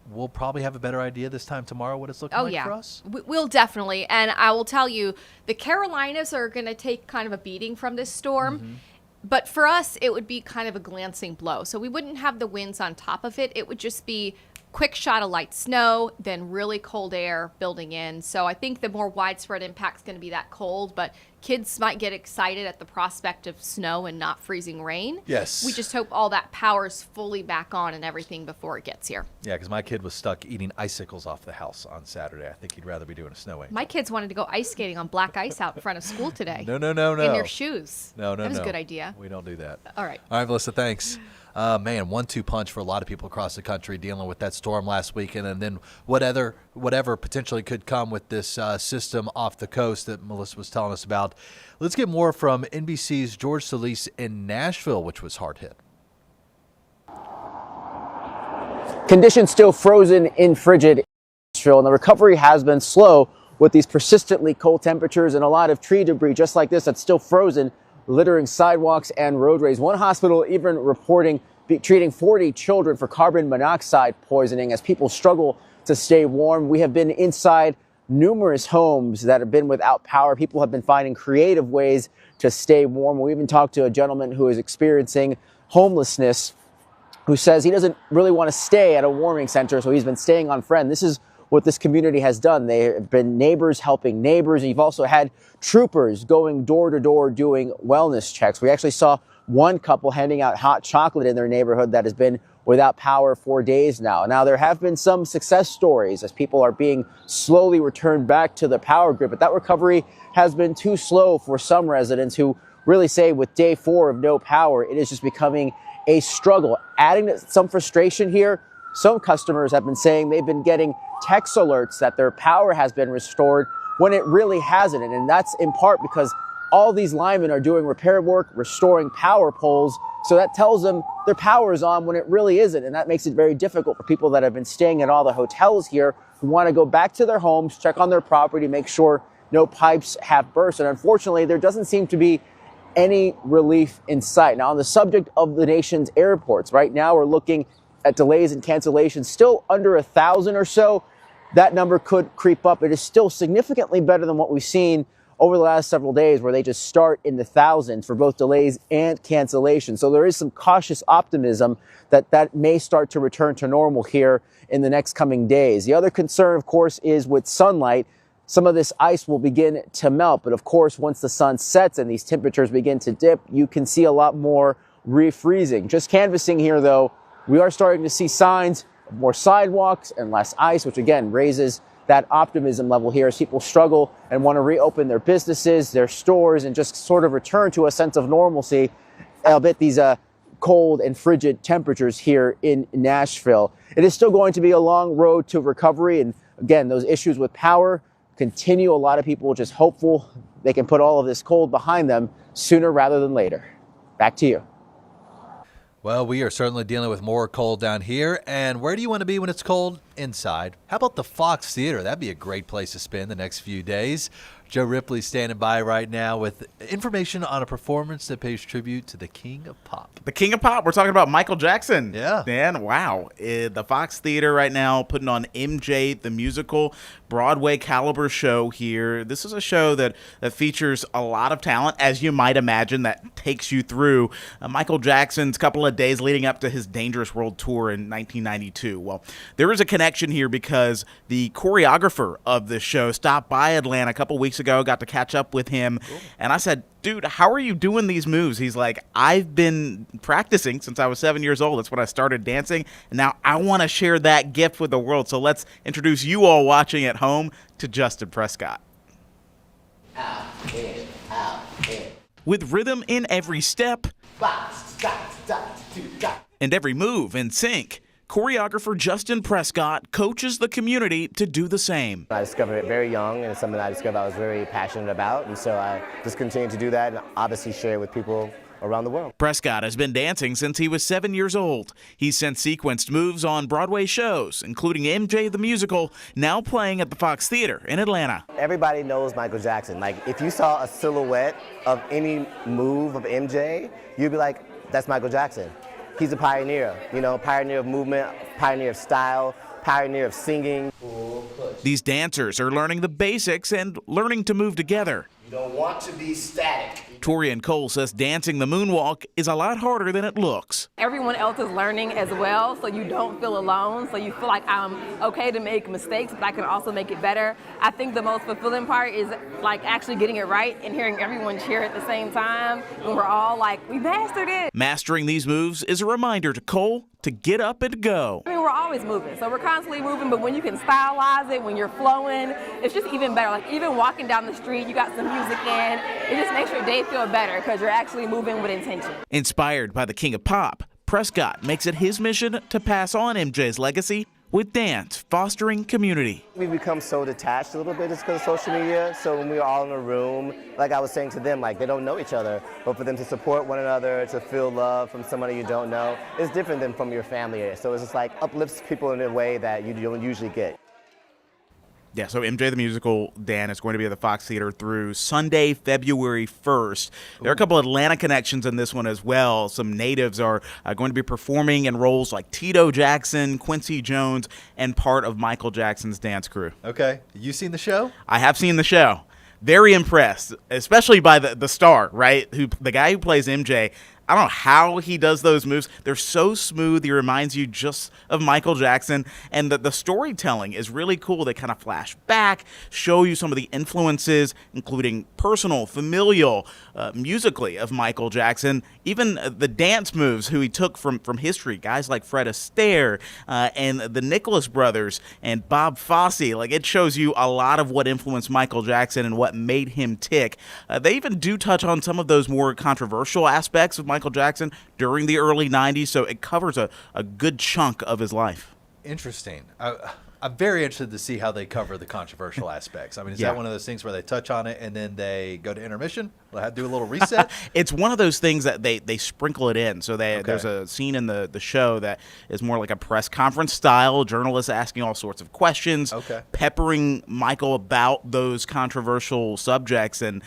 we'll probably have a better idea this time tomorrow what it's looking like for us. We'll definitely. And I will tell you, the Carolinas are going to take kind of a beating from this storm. But for us, it would be kind of a glancing blow. So we wouldn't have the winds on top of it. It would just be quick shot of light snow, then really cold air building in. So I think the more widespread impact is going to be that cold, but kids might get excited at the prospect of snow and not freezing rain. Yes. We just hope all that power's fully back on and everything before it gets here. Yeah, because my kid was stuck eating icicles off the house on Saturday. I think he'd rather be doing a snow angel. My kids wanted to go ice skating on black ice out in front of school today. No. In their shoes. No. That was a good idea. We don't do that. All right. All right, Melissa, thanks. Man, 1-2 punch for a lot of people across the country dealing with that storm last weekend, and then whatever potentially could come with this system off the coast that Melissa was telling us about. Let's get more from NBC's George Solis in Nashville, which was hard hit. Conditions still frozen in frigid Nashville, and the recovery has been slow with these persistently cold temperatures and a lot of tree debris just like this that's still frozen, littering sidewalks and roadways. One hospital even reporting treating 40 children for carbon monoxide poisoning as people struggle to stay warm. We have been inside numerous homes that have been without power. People have been finding creative ways to stay warm. We even talked to a gentleman who is experiencing homelessness who says he doesn't really want to stay at a warming center, so he's been staying on Friend. This is what this community has done. They have been neighbors helping neighbors. And you've also had troopers going door to door doing wellness checks. We actually saw one couple handing out hot chocolate in their neighborhood that has been without power for days now. Now, there have been some success stories as people are being slowly returned back to the power grid, but that recovery has been too slow for some residents who really say with day 4 of no power, it is just becoming a struggle. Adding to some frustration here, some customers have been saying they've been getting text alerts that their power has been restored when it really hasn't. And that's in part because all these linemen are doing repair work, restoring power poles. So that tells them their power is on when it really isn't. And that makes it very difficult for people that have been staying at all the hotels here who want to go back to their homes, check on their property, make sure no pipes have burst. And unfortunately, there doesn't seem to be any relief in sight. Now, on the subject of the nation's airports, right now we're looking at delays and cancellations still under 1,000 or so. That number could creep up. It is still significantly better than what we've seen over the last several days, where they just start in the thousands for both delays and cancellations. So there is some cautious optimism that may start to return to normal here in the next coming days. The other concern, of course, is with sunlight. Some of this ice will begin to melt, but of course, once the sun sets and these temperatures begin to dip, you can see a lot more refreezing. Just canvassing here, though, we are starting to see signs of more sidewalks and less ice, which again raises that optimism level here as people struggle and want to reopen their businesses, their stores, and just sort of return to a sense of normalcy, albeit these cold and frigid temperatures here in Nashville. It is still going to be a long road to recovery, and again, those issues with power continue. A lot of people are just hopeful they can put all of this cold behind them sooner rather than later. Back to you. Well, we are certainly dealing with more cold down here. And where do you want to be when it's cold? Inside. How about the Fox Theater? That'd be a great place to spend the next few days. Joe Ripley's standing by right now with information on a performance that pays tribute to the King of Pop. The King of Pop. We're talking about Michael Jackson. Yeah. Dan, wow. The Fox Theater right now putting on MJ, the musical, Broadway caliber show here. This is a show that features a lot of talent, as you might imagine, that takes you through Michael Jackson's couple of days leading up to his Dangerous World Tour in 1992. Well, there is a connection here because the choreographer of this show stopped by Atlanta a couple weeks ago, got to catch up with him, and I said, dude, how are you doing these moves? He's like, I've been practicing since I was 7 years old. That's when I started dancing, and now I want to share that gift with the world. So let's introduce you all watching at home to Justin Prescott. Out, in, out, in. With rhythm in every step and every move in sync, choreographer Justin Prescott coaches the community to do the same. I discovered it very young, and it's something I discovered I was very passionate about, and so I just continue to do that and obviously share it with people around the world. Prescott has been dancing since he was 7 years old. He's sent sequenced moves on Broadway shows, including MJ the Musical, now playing at the Fox Theater in Atlanta. Everybody knows Michael Jackson. Like, if you saw a silhouette of any move of MJ, you'd be like, that's Michael Jackson. He's a pioneer, pioneer of movement, pioneer of style, pioneer of singing. These dancers are learning the basics and learning to move together. You don't want to be static. Torian Cole says dancing the moonwalk is a lot harder than it looks. Everyone else is learning as well, so you don't feel alone. So you feel like I'm okay to make mistakes, but I can also make it better. I think the most fulfilling part is like actually getting it right and hearing everyone cheer at the same time. And we're all like, we mastered it. Mastering these moves is a reminder to Cole to get up and go. I mean, we're always moving, so we're constantly moving, but when you can stylize it, when you're flowing, it's just even better. Like even walking down the street, you got some music in, it just makes your day feel better because you're actually moving with intention. Inspired by the king of pop, Prescott makes it his mission to pass on MJ's legacy with dance, fostering community. We've become so detached a little bit just because of social media. So when we were all in a room, like I was saying to them, like they don't know each other, but for them to support one another, to feel love from somebody you don't know, is different than from your family. So it's just like uplifts people in a way that you don't usually get. Yeah, so MJ the Musical, Dan, is going to be at the Fox Theater through Sunday, February 1st. There are a couple of Atlanta connections in this one as well. Some natives are going to be performing in roles like Tito Jackson, Quincy Jones, and part of Michael Jackson's dance crew. Okay. You seen the show? I have seen the show. Very impressed, especially by the star, right? The guy who plays MJ. I don't know how he does those moves. They're so smooth. He reminds you just of Michael Jackson. And the storytelling is really cool. They kind of flash back, show you some of the influences, including personal, familial, musically of Michael Jackson. Even the dance moves who he took from history, guys like Fred Astaire and the Nicholas brothers and Bob Fosse. Like, it shows you a lot of what influenced Michael Jackson and what made him tick. They even do touch on some of those more controversial aspects of Michael Jackson during the early 90s, so it covers a good chunk of his life. Interesting. I'm very interested to see how they cover the controversial aspects. I mean, is that one of those things where they touch on it and then they go to intermission? They'll have to do a little reset? It's one of those things that they sprinkle it in. So there's a scene in the show that is more like a press conference style, journalists asking all sorts of questions, peppering Michael about those controversial subjects. And,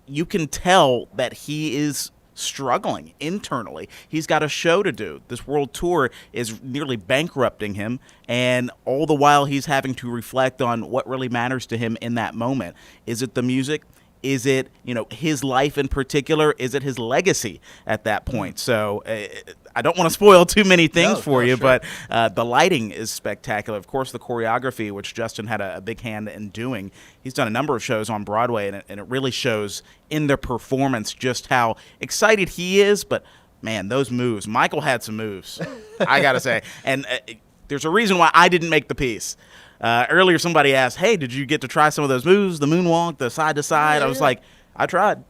you can tell that he is struggling internally. He's got a show to do. This world tour is nearly bankrupting him, and all the while he's having to reflect on what really matters to him in that moment. Is it the music? Is it, his life in particular? Is it his legacy at that point? So I don't want to spoil too many things for you, but the lighting is spectacular. Of course, the choreography, which Justin had a big hand in doing. He's done a number of shows on Broadway, and it really shows in the performance just how excited he is. But, man, those moves. Michael had some moves, I got to say. And there's a reason why I didn't make the piece. Earlier, somebody asked, hey, did you get to try some of those moves, the moonwalk, the side-to-side? I was like, I tried.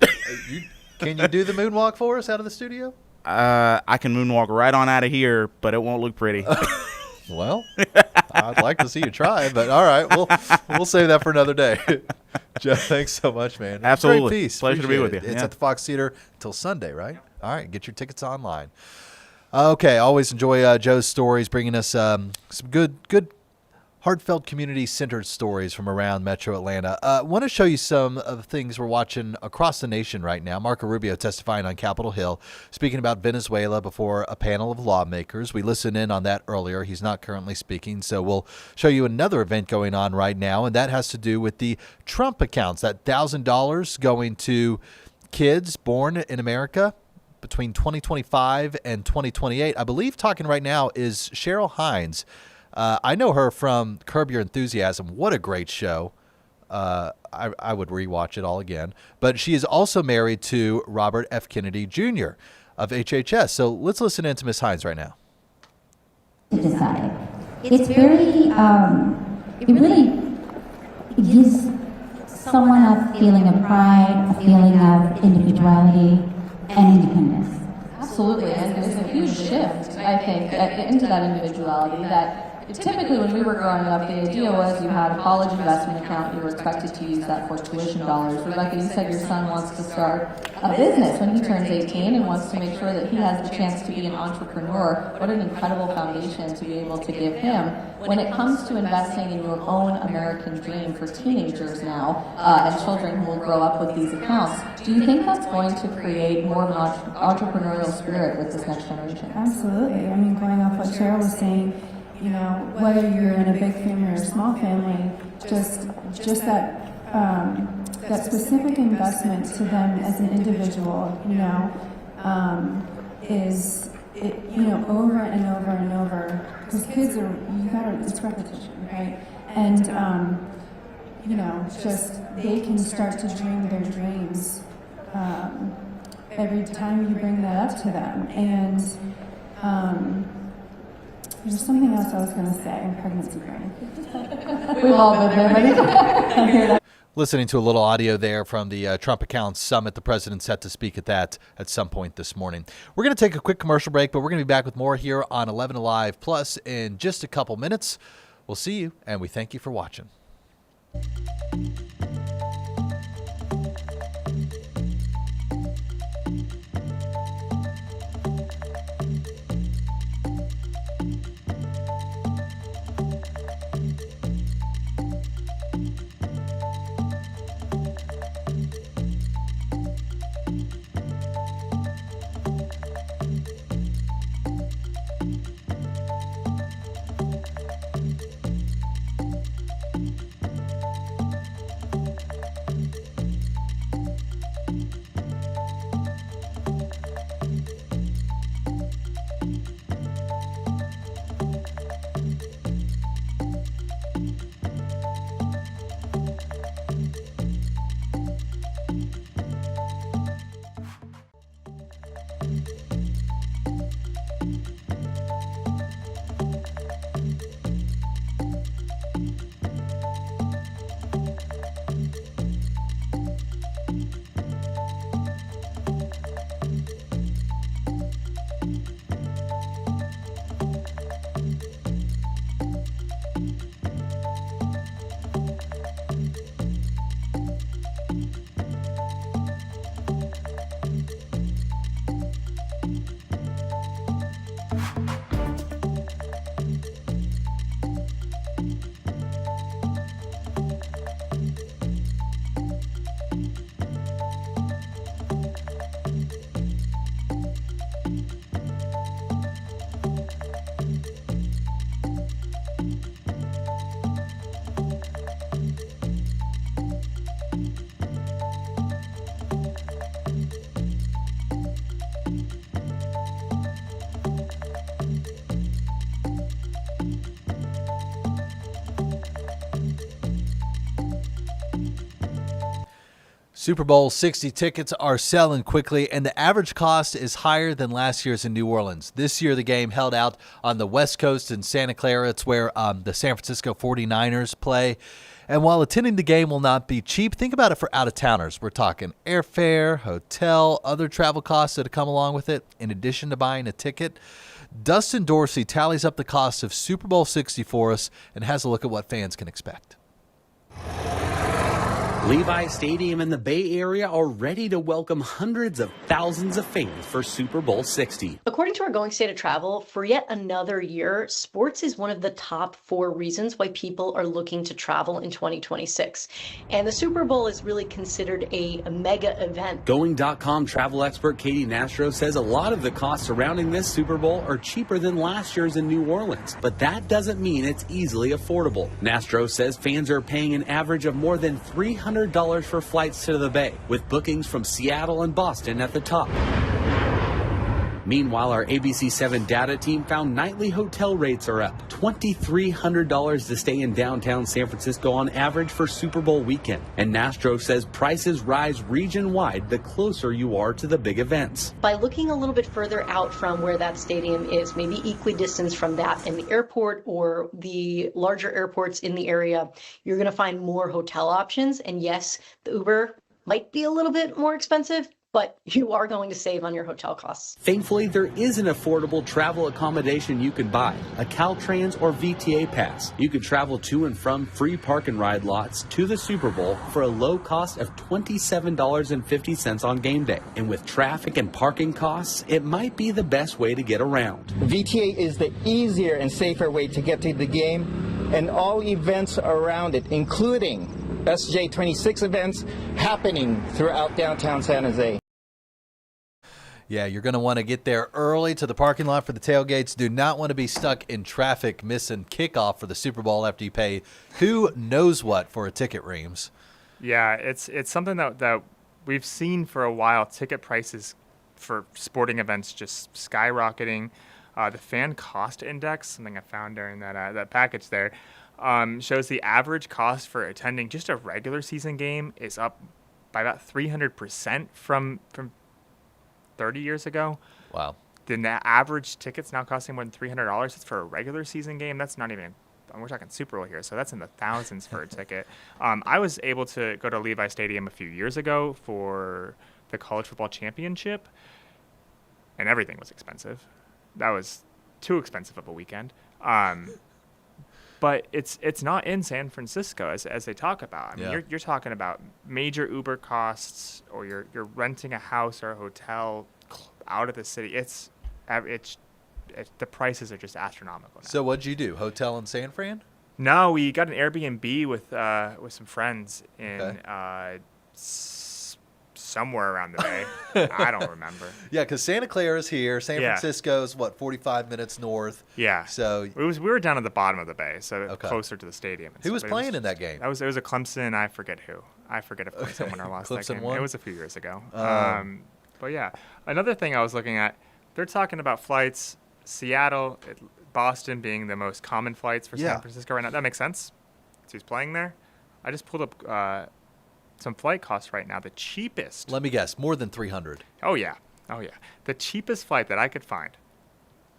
Can you do the moonwalk for us out of the studio? I can moonwalk right on out of here, but it won't look pretty. Well, I'd like to see you try, but all right, we'll save that for another day. Jeff, thanks so much, man. Absolutely. Great piece. Pleasure to be with you. It's at the Fox Theater until Sunday, right? All right, get your tickets online. Okay, always enjoy Joe's stories, bringing us some good heartfelt, community-centered stories from around Metro Atlanta. I want to show you some of the things we're watching across the nation right now. Marco Rubio testifying on Capitol Hill, speaking about Venezuela before a panel of lawmakers. We listened in on that earlier. He's not currently speaking, so we'll show you another event going on right now, and that has to do with the Trump accounts, that $1,000 going to kids born in America between 2025 and 2028. I believe talking right now is Cheryl Hines. I know her from Curb Your Enthusiasm. What a great show. I would rewatch it all again. But she is also married to Robert F. Kennedy Jr. of HHS. So let's listen in to Ms. Hines right now. To decide. It's very, it really gives someone a feeling of pride, a feeling of individuality and independence. Absolutely, and there's a huge shift, I think, into that individuality that typically when we were growing up, the idea was you had a college investment account, you were expected to use that for tuition dollars. Rebecca, you said your son wants to start a business when he turns 18 and wants to make sure that he has the chance to be an entrepreneur. What an incredible foundation to be able to give him. When it comes to investing in your own American dream for teenagers now and children who will grow up with these accounts, do you think that's going to create more of an entrepreneurial spirit with this next generation? Absolutely. I mean, going off what Cheryl was saying, whether you're in a big family or a small family, just that that specific investment to them as an individual, is over and over and over, because kids it's repetition, right? And just they can start to dream their dreams every time you bring that up to them. And there's something else I was going to say. Pregnancy brain. We've all been there, I hear that. Listening to a little audio there from the Trump Accounts Summit. The president set to speak at that at some point this morning. We're going to take a quick commercial break, but we're going to be back with more here on 11Alive Plus in just a couple minutes. We'll see you, and we thank you for watching. Super Bowl 60 tickets are selling quickly, and the average cost is higher than last year's in New Orleans. This year, the game held out on the West Coast in Santa Clara. It's where the San Francisco 49ers play. And while attending the game will not be cheap, think about it for out-of-towners. We're talking airfare, hotel, other travel costs that come along with it, in addition to buying a ticket. Dustin Dorsey tallies up the cost of Super Bowl 60 for us and has a look at what fans can expect. Levi Stadium in the Bay Area are ready to welcome hundreds of thousands of fans for Super Bowl 60. According to our Going State of Travel, for yet another year, sports is one of the top 4 reasons why people are looking to travel in 2026. And the Super Bowl is really considered a mega event. Going.com travel expert Katie Nastro says a lot of the costs surrounding this Super Bowl are cheaper than last year's in New Orleans, but that doesn't mean it's easily affordable. Nastro says fans are paying an average of more than $300 for flights to the Bay, with bookings from Seattle and Boston at the top. Meanwhile, our ABC7 data team found nightly hotel rates are up $2,300 to stay in downtown San Francisco on average for Super Bowl weekend. And Nastro says prices rise region-wide the closer you are to the big events. By looking a little bit further out from where that stadium is, maybe equidistant from that in the airport or the larger airports in the area, you're going to find more hotel options. And yes, the Uber might be a little bit more expensive, but you are going to save on your hotel costs. Thankfully, there is an affordable travel accommodation you can buy, a Caltrans or VTA pass. You can travel to and from free park and ride lots to the Super Bowl for a low cost of $27.50 on game day. And with traffic and parking costs, it might be the best way to get around. VTA is the easier and safer way to get to the game and all events around it, including SJ26 events happening throughout downtown San Jose. Yeah, you're going to want to get there early to the parking lot for the tailgates. Do not want to be stuck in traffic missing kickoff for the Super Bowl after you pay who knows what for a ticket, Reams. Yeah, it's something that we've seen for a while. Ticket prices for sporting events just skyrocketing. The fan cost index, something I found during that package there, shows the average cost for attending just a regular season game is up by about 300% from 30 years ago. Wow. The average ticket's now costing more than $300. It's for a regular season game. That's not even, we're talking Super Bowl here, so that's in the thousands for a ticket. I was able to go to Levi Stadium a few years ago for the college football championship, and everything was expensive. That was too expensive of a weekend. But it's not in San Francisco as they talk about. I mean, you're talking about major Uber costs, or you're renting a house or a hotel out of the city. It's the prices are just astronomical now. So what'd you do? Hotel in San Fran? No, we got an Airbnb with some friends in somewhere around the bay. I don't remember. Yeah, because Santa Clara is here. San Francisco's, 45 minutes north? Yeah. So we were down at the bottom of the bay, so closer to the stadium. Who was playing in that game? It was a Clemson. I forget who. I forget if Clemson won or lost that game. Won? It was a few years ago. But yeah, another thing I was looking at, they're talking about flights. Seattle, Boston being the most common flights for San Francisco right now. That makes sense. So he's playing there. I just pulled up some flight costs right now. The cheapest. Let me guess, more than 300. Oh yeah. The cheapest flight that I could find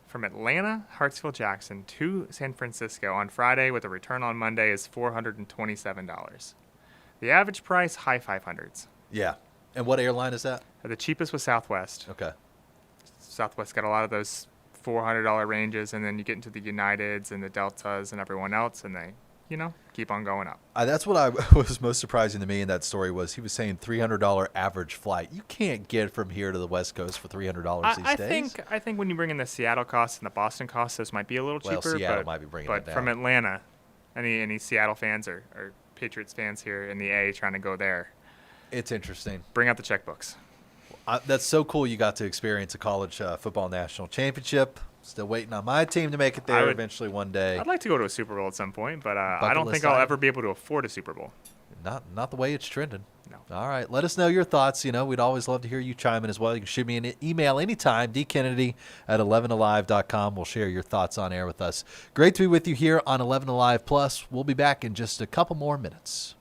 from Atlanta, Hartsfield Jackson to San Francisco on Friday with a return on Monday is $427. The average price, high 500s. Yeah. And what airline is that? The cheapest was Southwest. Okay. Southwest got a lot of those $400 ranges, and then you get into the Uniteds and the Deltas and everyone else, and they, keep on going up. That's what was most surprising to me in that story was he was saying $300 average flight. You can't get from here to the West Coast for $300 these days. I think when you bring in the Seattle costs and the Boston costs, those might be a little cheaper. Seattle might be bringing it down. But from Atlanta, any Seattle fans or Patriots fans here in the A trying to go there, it's interesting. Bring out the checkbooks. That's so cool you got to experience a college football national championship. Still waiting on my team to make it there eventually one day. I'd like to go to a Super Bowl at some point, but I don't think I'll ever be able to afford a Super Bowl. Not the way it's trending. No. All right. Let us know your thoughts. We'd always love to hear you chime in as well. You can shoot me an email anytime, dkennedy@11alive.com. We'll share your thoughts on air with us. Great to be with you here on 11 Alive Plus. We'll be back in just a couple more minutes.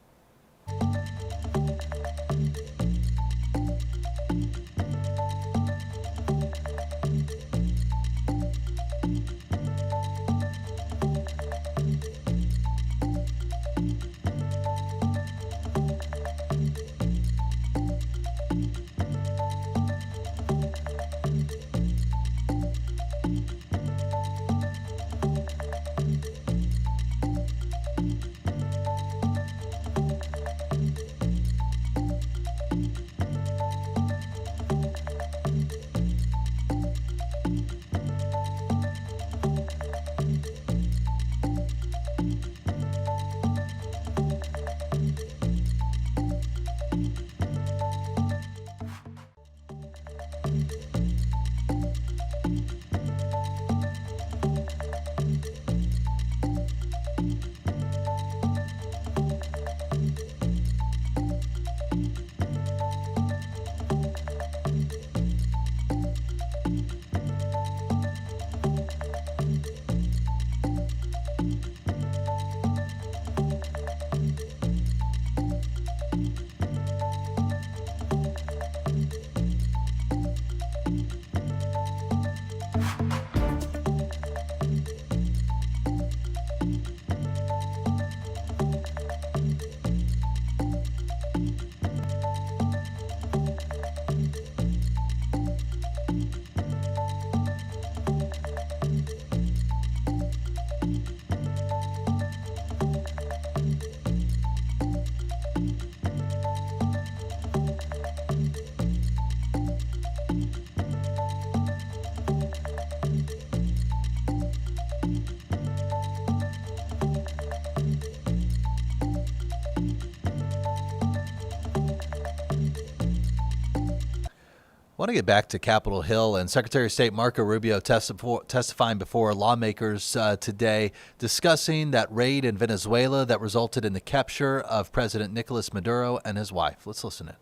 I want to get back to Capitol Hill and Secretary of State Marco Rubio testifying before lawmakers today, discussing that raid in Venezuela that resulted in the capture of President Nicolas Maduro and his wife. Let's listen in.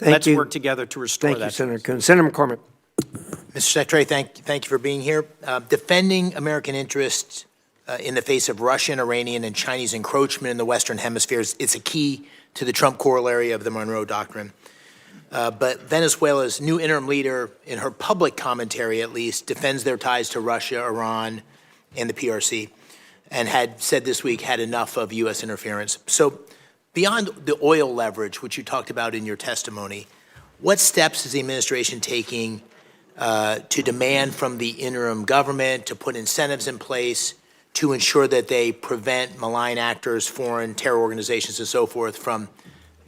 Let's work together to restore Thank that. you, Senator Coon. Senator McCormick. Mr. Secretary, thank you for being here. Defending American interests in the face of Russian, Iranian, and Chinese encroachment in the Western hemispheres, it's a key to the Trump corollary of the Monroe Doctrine. But Venezuela's new interim leader, in her public commentary at least, defends their ties to Russia, Iran, and the PRC, and had said this week had enough of U.S. interference. So beyond the oil leverage, which you talked about in your testimony, what steps is the administration taking to demand from the interim government to put incentives in place to ensure that they prevent malign actors, foreign terror organizations, and so forth from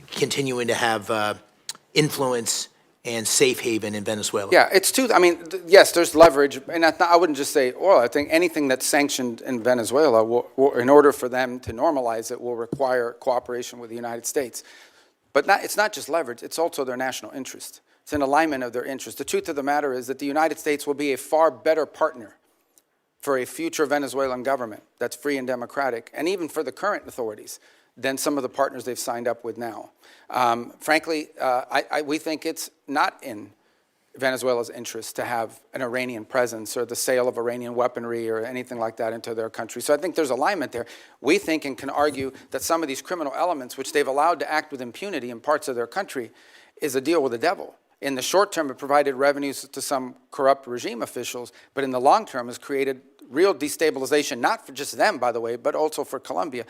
continuing to have influence and safe haven in Venezuela? Yeah, it's too. I mean, yes, there's leverage, and I wouldn't just say oil. I think anything that's sanctioned in Venezuela, will, in order for them to normalize it, will require cooperation with the United States. But it's not just leverage; it's also their national interest. It's an alignment of their interest. The truth of the matter is that the United States will be a far better partner for a future Venezuelan government that's free and democratic, and even for the current authorities, than some of the partners they've signed up with now. Frankly, we think it's not in Venezuela's interest to have an Iranian presence or the sale of Iranian weaponry or anything like that into their country. So I think there's alignment there. We think and can argue that some of these criminal elements, which they've allowed to act with impunity in parts of their country, is a deal with the devil. In the short term, it provided revenues to some corrupt regime officials, but in the long term has created real destabilization, not for just them, by the way, but also for Colombia.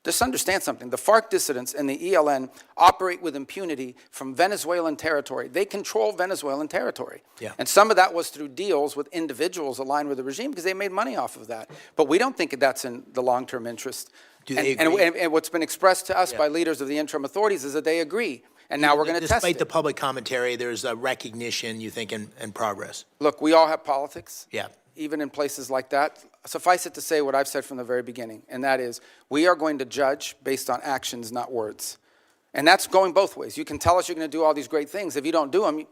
Just understand something. The FARC dissidents and the ELN operate with impunity from Venezuelan territory. They control Venezuelan territory. Yeah. And some of that was through deals with individuals aligned with the regime because they made money off of that. But we don't think that's in the long-term interest. Do they agree? And what's been expressed to us by leaders of the interim authorities is that they agree. And now we're going to test it. Despite the public commentary, there's a recognition, you think, and progress. Look, we all have politics. Yeah. Even in places like that. Suffice it to say what I've said from the very beginning, and that is we are going to judge based on actions, not words. And that's going both ways. You can tell us you're going to do all these great things. If you don't do them, you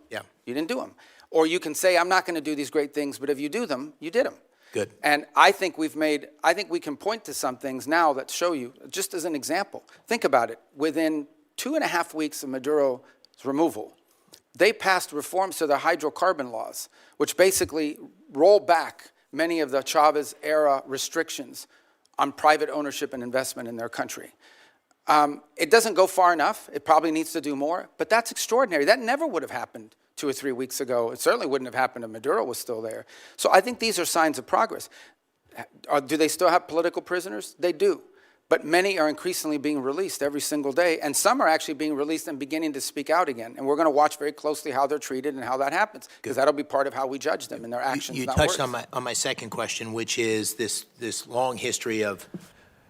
didn't do them. Or you can say, I'm not going to do these great things, but if you do them, you did them. Good. And I think we can point to some things now that show you, just as an example. Think about it. Within 2.5 weeks of Maduro's removal, they passed reforms to their hydrocarbon laws, which basically roll back many of the Chavez-era restrictions on private ownership and investment in their country. It doesn't go far enough. It probably needs to do more, but that's extraordinary. That never would have happened 2 or 3 weeks ago. It certainly wouldn't have happened if Maduro was still there. So I think these are signs of progress. Do they still have political prisoners? They do. But many are increasingly being released every single day, and some are actually being released and beginning to speak out again. And we're going to watch very closely how they're treated and how that happens, because that'll be part of how we judge them and their actions. You not touched words. on my second question, which is this long history of.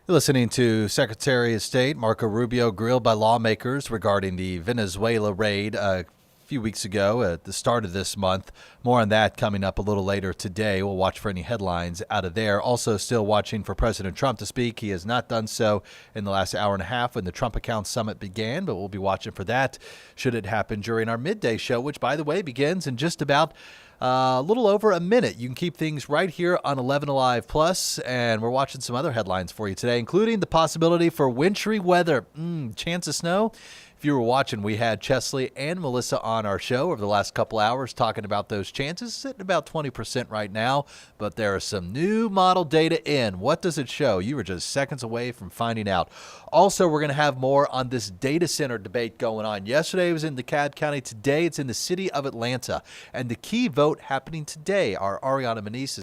You're listening to Secretary of State Marco Rubio grilled by lawmakers regarding the Venezuela raid a few weeks ago at the start of this month. More on that coming up a little later today. We'll watch for any headlines out of there. Also still watching for President Trump to speak. He has not done so in the last hour and a half when the Trump Account Summit began, but we'll be watching for that should it happen during our midday show, which, by the way, begins in just about a little over a minute. You can keep things right here on 11Alive Plus, and we're watching some other headlines for you today, including the possibility for wintry weather. Chance of snow. If you were watching, we had Chesley and Melissa on our show over the last couple hours talking about those chances, sitting about 20% right now, but there are some new model data in. What does it show? You were just seconds away from finding out. Also, we're going to have more on this data center debate going on. Yesterday it was in DeKalb County. Today it's in the city of Atlanta, and the key vote happening today. Our Ariana Manise